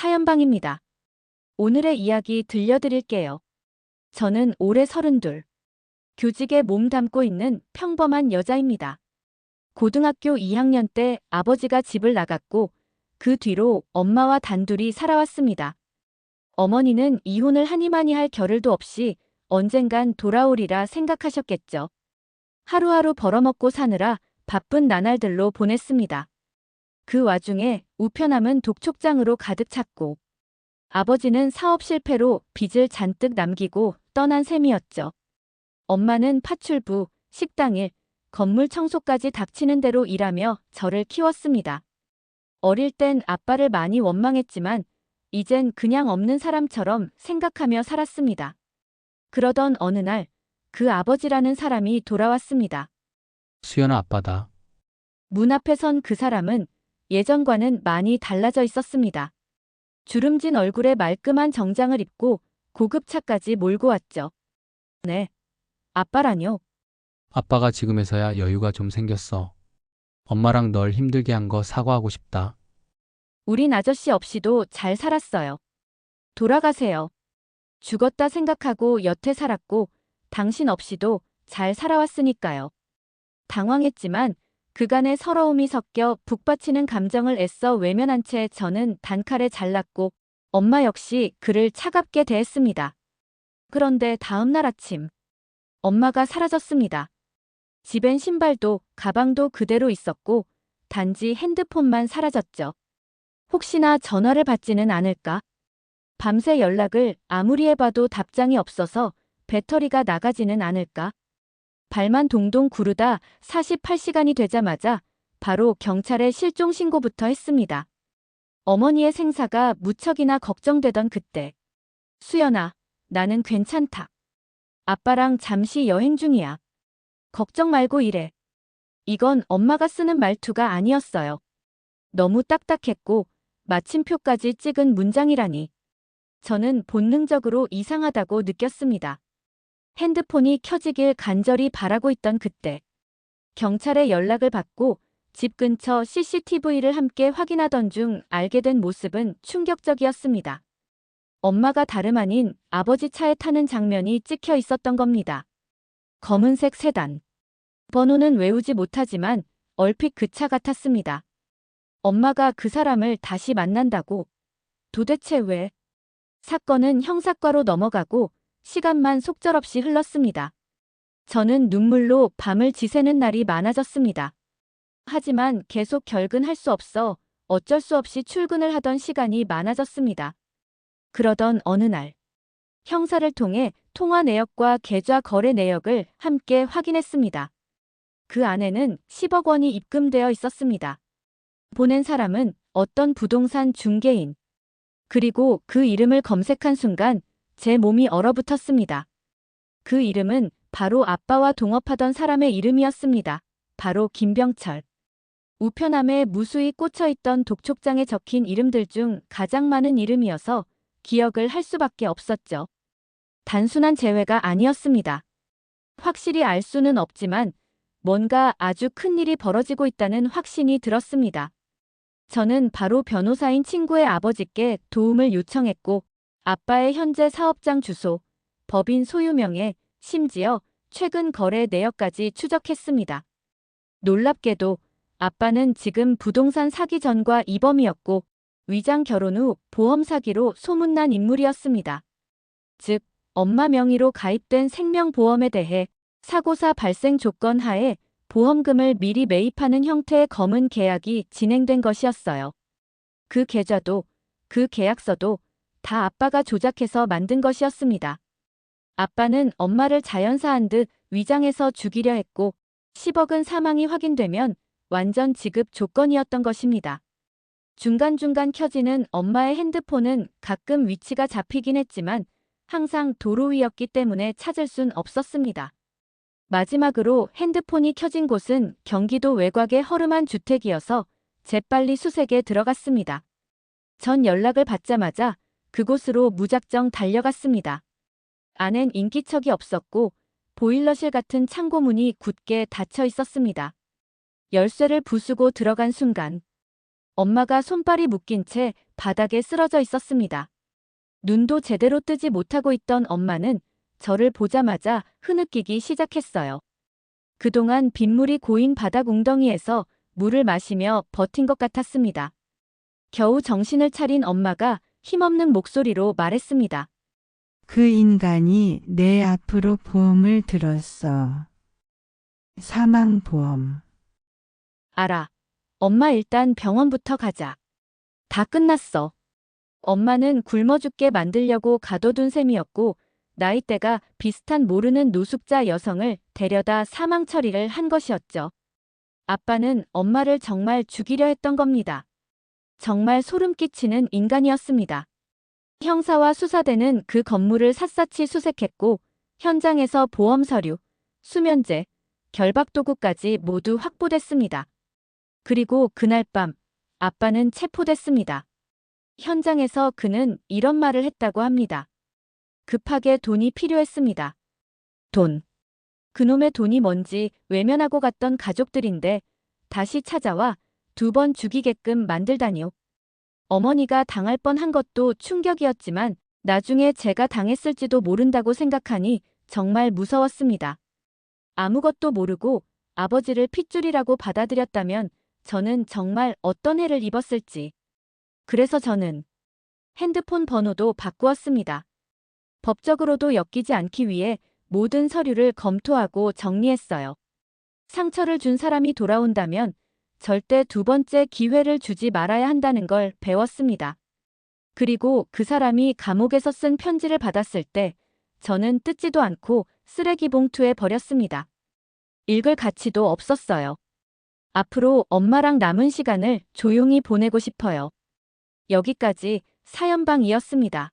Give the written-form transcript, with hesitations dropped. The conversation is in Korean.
사연방입니다. 오늘의 이야기 들려드릴게요. 저는 올해 32, 교직에 몸 담고 있는 평범한 여자입니다. 고등학교 2학년 때 아버지가 집을 나갔고 그 뒤로 엄마와 단둘이 살아왔습니다. 어머니는 이혼을 하니마니 할 겨를도 없이 언젠간 돌아오리라 생각하셨겠죠. 하루하루 벌어먹고 사느라 바쁜 나날들로 보냈습니다. 그 와중에 우편함은 독촉장으로 가득 찼고 아버지는 사업 실패로 빚을 잔뜩 남기고 떠난 셈이었죠. 엄마는 파출부, 식당일, 건물 청소까지 닥치는 대로 일하며 저를 키웠습니다. 어릴 땐 아빠를 많이 원망했지만 이젠 그냥 없는 사람처럼 생각하며 살았습니다. 그러던 어느 날 그 아버지라는 사람이 돌아왔습니다. 수연아, 아빠다. 문 앞에 선 그 사람은 예전과는 많이 달라져 있었습니다. 주름진 얼굴에 말끔한 정장을 입고 고급 차까지 몰고 왔죠. 네, 아빠라뇨. 아빠가 지금에서야 여유가 좀 생겼어. 엄마랑 널 힘들게 한 거 사과하고 싶다. 우린 아저씨 없이도 잘 살았어요. 돌아가세요. 죽었다 생각하고 여태 살았고 당신 없이도 잘 살아왔으니까요. 당황했지만 그간의 서러움이 섞여 북받치는 감정을 애써 외면한 채 저는 단칼에 잘랐고 엄마 역시 그를 차갑게 대했습니다. 그런데 다음 날 아침 엄마가 사라졌습니다. 집엔 신발도 가방도 그대로 있었고 단지 핸드폰만 사라졌죠. 혹시나 전화를 받지는 않을까? 밤새 연락을 아무리 해봐도 답장이 없어서 배터리가 나가지는 않을까? 발만 동동 구르다 48시간이 되자마자 바로 경찰에 실종 신고부터 했습니다. 어머니의 생사가 무척이나 걱정되던 그때. 수연아, 나는 괜찮다. 아빠랑 잠시 여행 중이야. 걱정 말고 일해. 이건 엄마가 쓰는 말투가 아니었어요. 너무 딱딱했고 마침표까지 찍은 문장이라니. 저는 본능적으로 이상하다고 느꼈습니다. 핸드폰이 켜지길 간절히 바라고 있던 그때. 경찰에 연락을 받고 집 근처 CCTV를 함께 확인하던 중 알게 된 모습은 충격적이었습니다. 엄마가 다름 아닌 아버지 차에 타는 장면이 찍혀 있었던 겁니다. 검은색 세단. 번호는 외우지 못하지만 얼핏 그 차 같았습니다. 엄마가 그 사람을 다시 만난다고. 도대체 왜? 사건은 형사과로 넘어가고 시간만 속절없이 흘렀습니다. 저는 눈물로 밤을 지새는 날이 많아졌습니다. 하지만 계속 결근할 수 없어 어쩔 수 없이 출근을 하던 시간이 많아졌습니다. 그러던 어느 날, 형사를 통해 통화 내역과 계좌 거래 내역을 함께 확인했습니다. 그 안에는 10억 원이 입금되어 있었습니다. 보낸 사람은 어떤 부동산 중개인. 그리고 그 이름을 검색한 순간 제 몸이 얼어붙었습니다. 그 이름은 바로 아빠와 동업하던 사람의 이름이었습니다. 바로 김병철. 우편함에 무수히 꽂혀있던 독촉장에 적힌 이름들 중 가장 많은 이름이어서 기억을 할 수밖에 없었죠. 단순한 재회가 아니었습니다. 확실히 알 수는 없지만 뭔가 아주 큰 일이 벌어지고 있다는 확신이 들었습니다. 저는 바로 변호사인 친구의 아버지께 도움을 요청했고 아빠의 현재 사업장 주소, 법인 소유명에 심지어 최근 거래 내역까지 추적했습니다. 놀랍게도 아빠는 지금 부동산 사기 전과 이범이었고 위장 결혼 후 보험 사기로 소문난 인물이었습니다. 즉, 엄마 명의로 가입된 생명보험에 대해 사고사 발생 조건 하에 보험금을 미리 매입하는 형태의 검은 계약이 진행된 것이었어요. 그 계좌도, 그 계약서도 다 아빠가 조작해서 만든 것이었습니다. 아빠는 엄마를 자연사한 듯 위장해서 죽이려 했고 10억은 사망이 확인되면 완전 지급 조건이었던 것입니다. 중간중간 켜지는 엄마의 핸드폰은 가끔 위치가 잡히긴 했지만 항상 도로 위였기 때문에 찾을 순 없었습니다. 마지막으로 핸드폰이 켜진 곳은 경기도 외곽의 허름한 주택이어서 재빨리 수색에 들어갔습니다. 전 연락을 받자마자 그곳으로 무작정 달려갔습니다. 안엔 인기척이 없었고 보일러실 같은 창고문이 굳게 닫혀 있었습니다. 열쇠를 부수고 들어간 순간 엄마가 손발이 묶인 채 바닥에 쓰러져 있었습니다. 눈도 제대로 뜨지 못하고 있던 엄마는 저를 보자마자 흐느끼기 시작했어요. 그동안 빗물이 고인 바닥 웅덩이에서 물을 마시며 버틴 것 같았습니다. 겨우 정신을 차린 엄마가 힘없는 목소리로 말했습니다. 그 인간이 내 앞으로 보험을 들었어. 사망보험. 알아. 엄마 일단 병원부터 가자. 다 끝났어. 엄마는 굶어 죽게 만들려고 가둬둔 셈이었고 나이대가 비슷한 모르는 노숙자 여성을 데려다 사망 처리를 한 것이었죠. 아빠는 엄마를 정말 죽이려 했던 겁니다. 정말 소름 끼치는 인간이었습니다. 형사와 수사대는 그 건물을 샅샅이 수색했고 현장에서 보험 서류, 수면제, 결박도구까지 모두 확보됐습니다. 그리고 그날 밤 아빠는 체포됐습니다. 현장에서 그는 이런 말을 했다고 합니다. 급하게 돈이 필요했습니다. 돈. 그놈의 돈이 뭔지 외면하고 갔던 가족들인데 다시 찾아와 2번 죽이게끔 만들다니요. 어머니가 당할 뻔한 것도 충격이었지만 나중에 제가 당했을지도 모른다고 생각하니 정말 무서웠습니다. 아무것도 모르고 아버지를 핏줄이라고 받아들였다면 저는 정말 어떤 해를 입었을지. 그래서 저는 핸드폰 번호도 바꾸었습니다. 법적으로도 엮이지 않기 위해 모든 서류를 검토하고 정리했어요. 상처를 준 사람이 돌아온다면 절대 2번째 기회를 주지 말아야 한다는 걸 배웠습니다. 그리고 그 사람이 감옥에서 쓴 편지를 받았을 때 저는 뜯지도 않고 쓰레기 봉투에 버렸습니다. 읽을 가치도 없었어요. 앞으로 엄마랑 남은 시간을 조용히 보내고 싶어요. 여기까지 사연방이었습니다.